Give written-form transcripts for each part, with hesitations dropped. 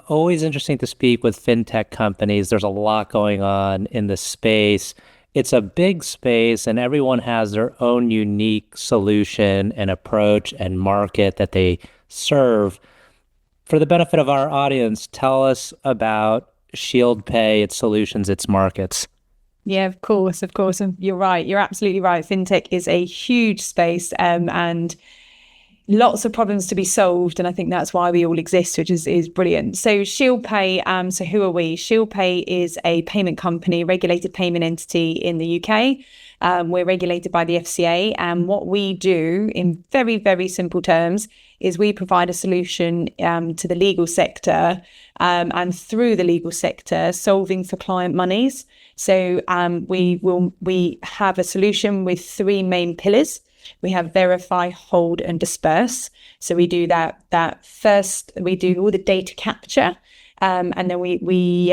always interesting to speak with fintech companies. There's a lot going on in the space. It's a big space, and everyone has their own unique solution and approach and market that they serve. For the benefit of our audience, tell us about Shieldpay, its solutions, its markets. Yeah, of course, of course. And you're right. You're absolutely right. Fintech is a huge space, and lots of problems to be solved. And I think that's why we all exist, which is brilliant. So Shieldpay, so who are we? Shieldpay is a payment company, regulated payment entity in the UK. We're regulated by the FCA. And what we do in very, very simple terms is we provide a solution to the legal sector, and through the legal sector, solving for client monies. So we have a solution with three main pillars. We have verify, hold, and disburse. So we do that first. We do all the data capture, and then we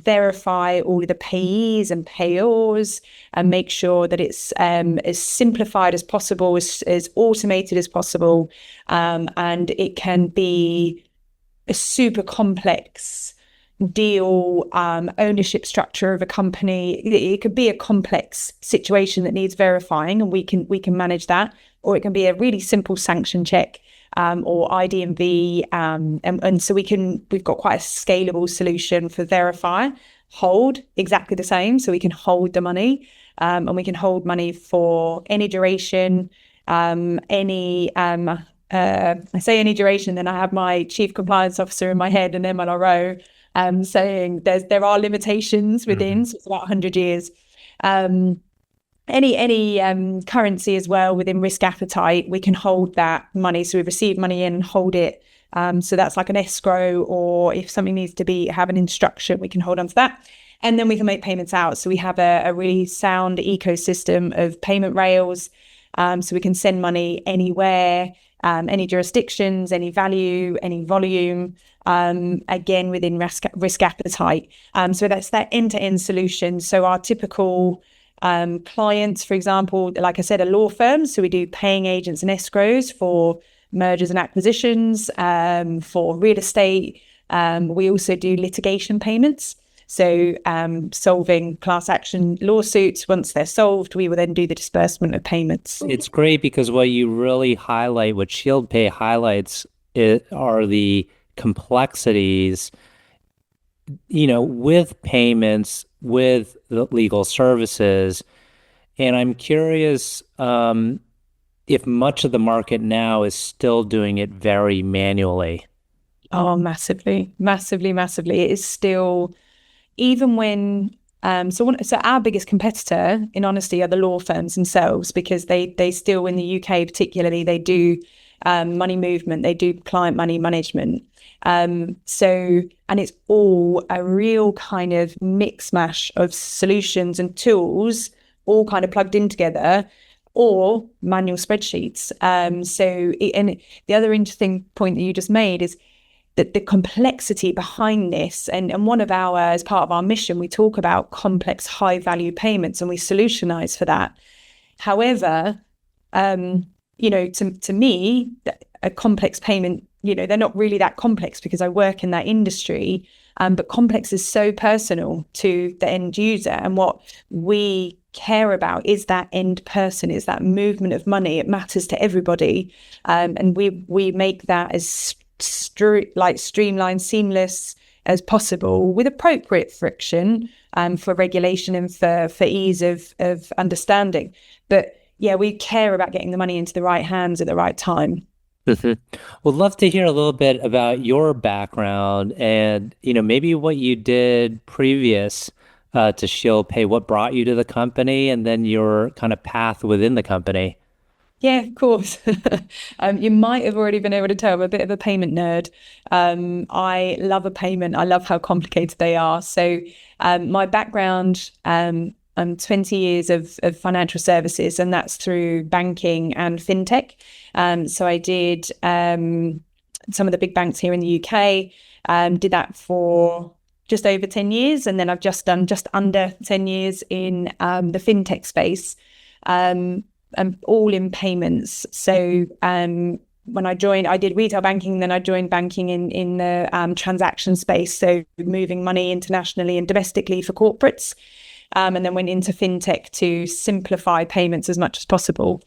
verify all of the payees and payors, and make sure that it's as simplified as possible, as automated as possible, and it can be a super complex deal, ownership structure of a company. It could be a complex situation that needs verifying, and we can manage that, or it can be a really simple sanction check, or ID&V, and so we've got quite a scalable solution for verify. Hold, exactly the same, so we can hold the money, and we can hold money for any duration, I say any duration, then I have my chief compliance officer in my head and MLRO saying there are limitations within, so it's about 100 years. Any currency as well within risk appetite, we can hold that money. So we receive money in and hold it. So that's like an escrow, or if something needs to have an instruction, we can hold on to that. And then we can make payments out. So we have a really sound ecosystem of payment rails. So we can send money anywhere, any jurisdictions, any value, any volume, again, within risk appetite. So that's that end-to-end solution. So our typical clients, for example, like I said, are law firms. So we do paying agents and escrows for mergers and acquisitions, for real estate. We also do litigation payments. So solving class action lawsuits. Once they're solved, we will then do the disbursement of payments. It's great because what you really highlight, what Shieldpay highlights, are the complexities, with payments, with the legal services. And I'm curious if much of the market now is still doing it very manually. Oh, massively, massively, massively. It is still, even when, so our biggest competitor, in honesty, are the law firms themselves, because they still, in the UK particularly, they do money movement, they do client money management. And it's all a real kind of mix mash of solutions and tools, all kind of plugged in together, or manual spreadsheets. And the other interesting point that you just made is that the complexity behind this, and one of as part of our mission, we talk about complex high value payments, and we solutionize for that. However, to me, a complex payment, they're not really that complex because I work in that industry, but complex is so personal to the end user. And what we care about is that end person, is that movement of money. It matters to everybody. And we make that as streamlined, seamless as possible, with appropriate friction for regulation and for ease of understanding. But yeah, we care about getting the money into the right hands at the right time. Would love to hear a little bit about your background and, maybe what you did previous to Shieldpay, what brought you to the company, and then your kind of path within the company. Yeah, of course. You might have already been able to tell I'm a bit of a payment nerd. I love a payment. I love how complicated they are. So my background, I'm 20 years of financial services, and that's through banking and fintech. So I did some of the big banks here in the UK, did that for just over 10 years. And then I've just done just under 10 years in the fintech space. All in payments. So when I joined, I did retail banking, then I joined banking in the transaction space, so moving money internationally and domestically for corporates, and then went into fintech to simplify payments as much as possible.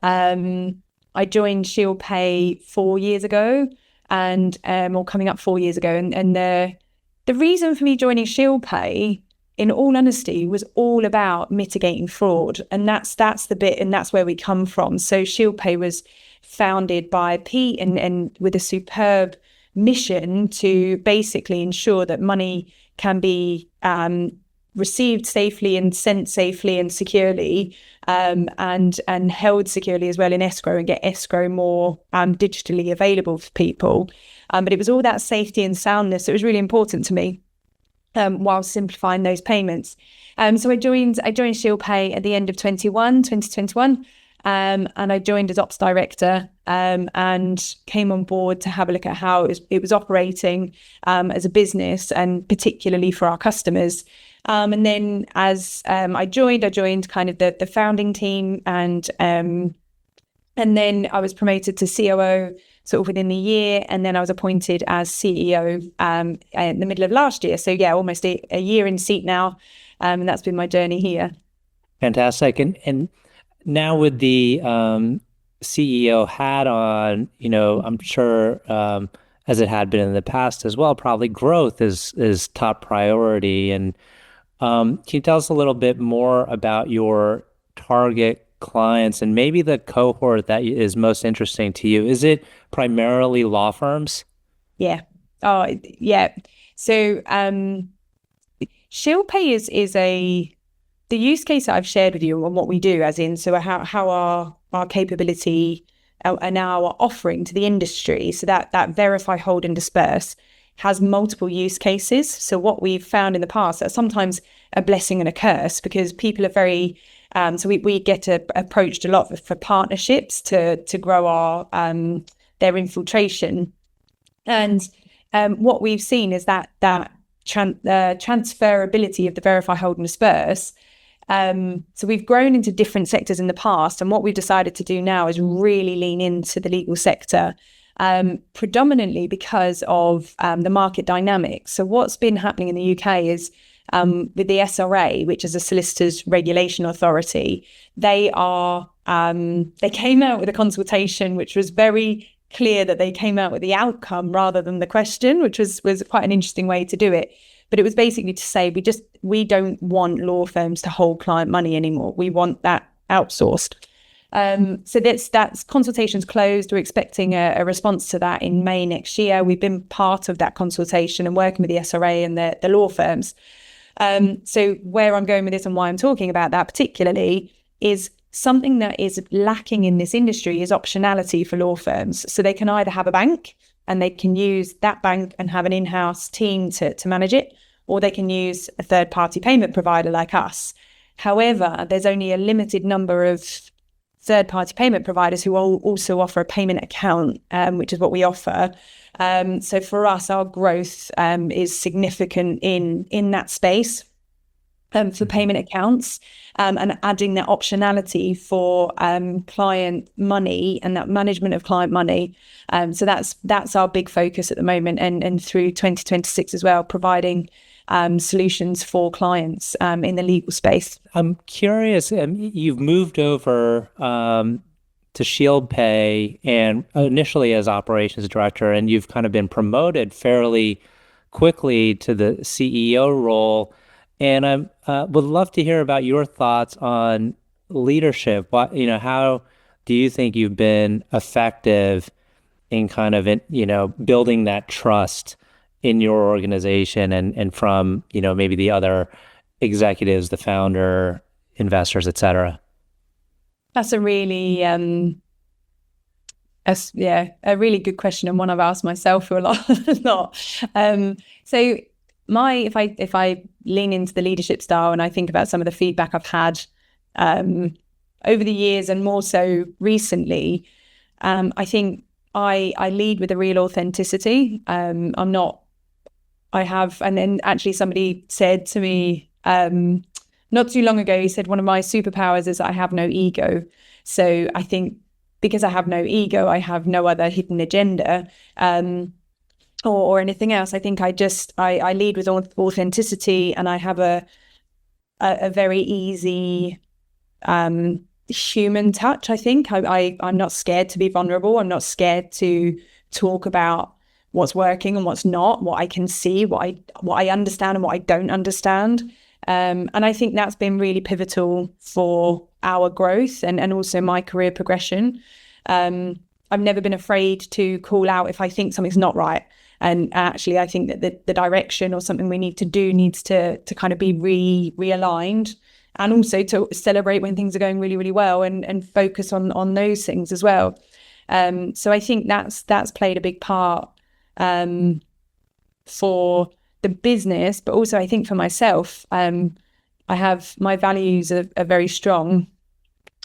I joined Shieldpay 4 years ago, and or coming up 4 years ago, and the reason for me joining Shieldpay, in all honesty, was all about mitigating fraud, and that's the bit, and that's where we come from. So Shieldpay was founded by Pete and with a superb mission to basically ensure that money can be received safely and sent safely and securely, and held securely as well in escrow, and get escrow more digitally available for people. But it was all that safety and soundness that was really important to me, while simplifying those payments. So I joined Shieldpay at the end of 2021, and I joined as ops director, and came on board to have a look at how it was operating as a business, and particularly for our customers. And then as I joined kind of the founding team, and then I was promoted to COO sort of within the year, and then I was appointed as CEO in the middle of last year. So yeah, almost a year in seat now, and that's been my journey here. Fantastic. And now with the CEO hat on, I'm sure, as it had been in the past as well, probably growth is top priority. And can you tell us a little bit more about your target clients and maybe the cohort that is most interesting to you? Is it primarily law firms? Yeah. Oh, yeah. So Shieldpay is the use case that I've shared with you on what we do, as in, so how our capability and our offering to the industry, so that verify, hold, and disperse has multiple use cases. So what we've found in the past, that's sometimes a blessing and a curse, because people are very so we get approached a lot for partnerships to grow our their infiltration, and what we've seen is that transferability of the verify, hold, and disperse. So we've grown into different sectors in the past, and what we've decided to do now is really lean into the legal sector, predominantly because of the market dynamics. So what's been happening in the UK is with the SRA, which is a Solicitors Regulation Authority, they came out with a consultation which was very clear that they came out with the outcome rather than the question, which was quite an interesting way to do it. But it was basically to say we don't want law firms to hold client money anymore. We want that outsourced. So that's consultation's closed. We're expecting a response to that in May next year. We've been part of that consultation and working with the SRA and the law firms. So where I'm going with this and why I'm talking about that particularly is something that is lacking in this industry is optionality for law firms. So they can either have a bank and they can use that bank and have an in-house team to manage it, or they can use a third-party payment provider like us. However, there's only a limited number of third-party payment providers who also offer a payment account, which is what we offer. So for us, our growth is significant in that space for payment accounts, and adding that optionality for client money and that management of client money. So that's our big focus at the moment, and through 2026 as well, providing solutions for clients in the legal space. I'm curious, you've moved over to Shieldpay, and initially as operations director, and you've kind of been promoted fairly quickly to the CEO role. And I would love to hear about your thoughts on leadership. How do you think you've been effective in kind of, building that trust in your organization and from, maybe the other executives, the founder, investors, et cetera? That's a really a really good question, and one I've asked myself for a lot. So if I lean into the leadership style and I think about some of the feedback I've had over the years, and more so recently, I think I lead with a real authenticity. And then actually somebody said to me not too long ago, he said, one of my superpowers is I have no ego. So I think because I have no ego, I have no other hidden agenda, or anything else. I think I lead with authenticity, and I have a very easy human touch. I think I'm not scared to be vulnerable. I'm not scared to talk about what's working and what's not, what I can see, what I understand and what I don't understand. And I think that's been really pivotal for our growth and also my career progression. I've never been afraid to call out if I think something's not right. And actually, I think that the direction or something we need to do needs to kind of be realigned, and also to celebrate when things are going really, really well, and focus on those things as well. So I think that's played a big part for the business, but also I think for myself, I have my values are very strong.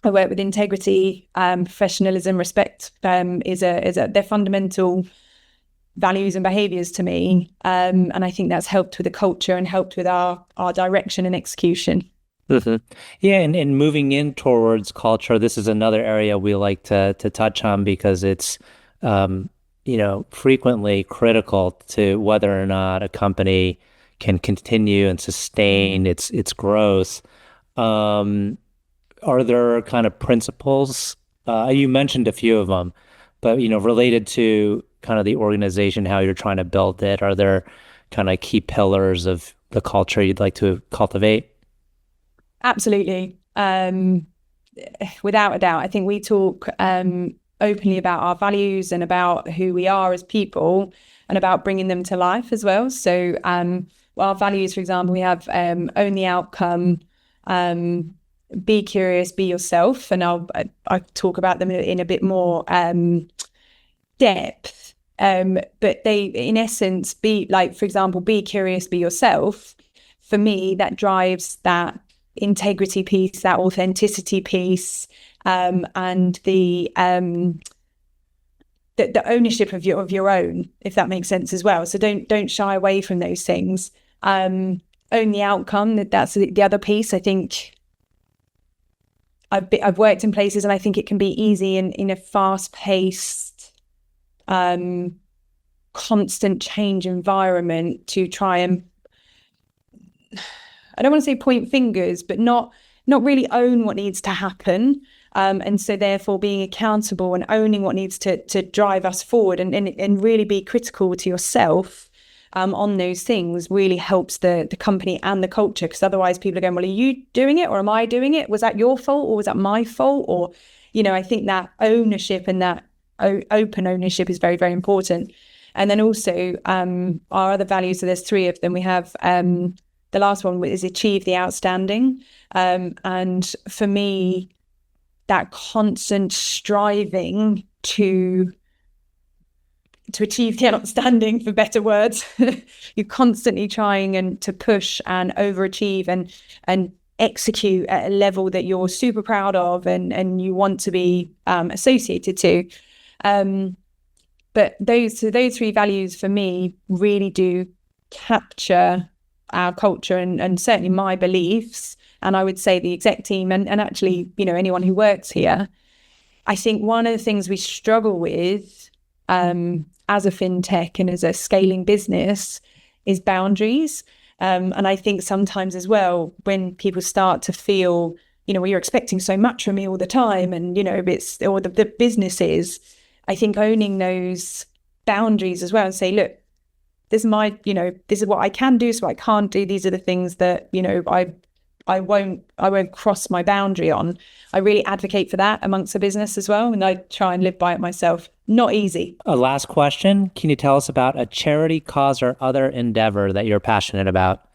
I work with integrity, professionalism, respect. They're fundamental values and behaviors to me, and I think that's helped with the culture and helped with our direction and execution. Mm-hmm. Yeah, and moving in towards culture, this is another area we like to touch on because it's frequently critical to whether or not a company can continue and sustain its growth. Are there kind of principles? You mentioned a few of them, but related to kind of the organization, how you're trying to build it, are there kind of key pillars of the culture you'd like to cultivate? Absolutely. Without a doubt, I think we talk openly about our values and about who we are as people and about bringing them to life as well. So our values, for example, we have own the outcome, be curious, be yourself. And I'll talk about them in a bit more depth. But they, in essence, be like, for example, be curious, be yourself. For me, that drives that integrity piece, that authenticity piece, and the ownership of your own, if that makes sense as well. So don't shy away from those things. Own the outcome. That's the other piece. I think I've worked in places, and I think it can be easy in a fast-paced, constant change environment to try and, I don't want to say point fingers, but not really own what needs to happen. And so therefore being accountable and owning what needs to drive us forward and really be critical to yourself on those things really helps the company and the culture. Because otherwise people are going, well, are you doing it or am I doing it? Was that your fault or was that my fault? Or, I think that ownership and that open ownership is very, very important. And then also our other values, so there's 3 of them. We have the last one is achieve the outstanding. And for me, that constant striving to achieve the outstanding, for better words, you're constantly trying and to push and overachieve and execute at a level that you're super proud of and you want to be associated to. But those 3 values for me really do capture our culture and certainly my beliefs, and I would say the exec team and actually anyone who works here. I think one of the things we struggle with as a fintech and as a scaling business is boundaries, and I think sometimes as well when people start to feel well, you're expecting so much from me all the time, and it's, or the business is, I think owning those boundaries as well and say, look, this is my, this is what I can do, so I can't do. These are the things that, I won't cross my boundary on. I really advocate for that amongst the business as well. And I try and live by it myself. Not easy. A last question. Can you tell us about a charity, cause, or other endeavor that you're passionate about?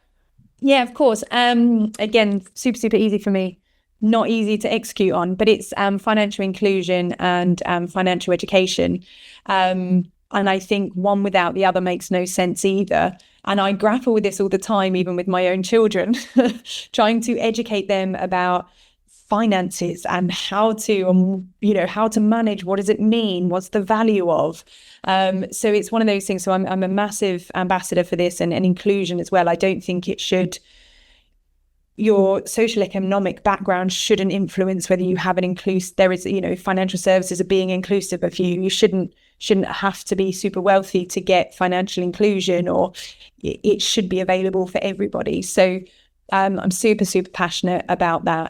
Yeah, of course. Again, super, super easy for me. Not easy to execute on, but it's financial inclusion and financial education. And I think one without the other makes no sense either. And I grapple with this all the time, even with my own children, trying to educate them about finances and how to, how to manage. What does it mean? What's the value of? So it's one of those things. So I'm a massive ambassador for this and inclusion as well. I don't think it should, your social economic background shouldn't influence whether you have an inclusive, there is, financial services are being inclusive of you. You shouldn't have to be super wealthy to get financial inclusion, or it should be available for everybody. So I'm super, super passionate about that.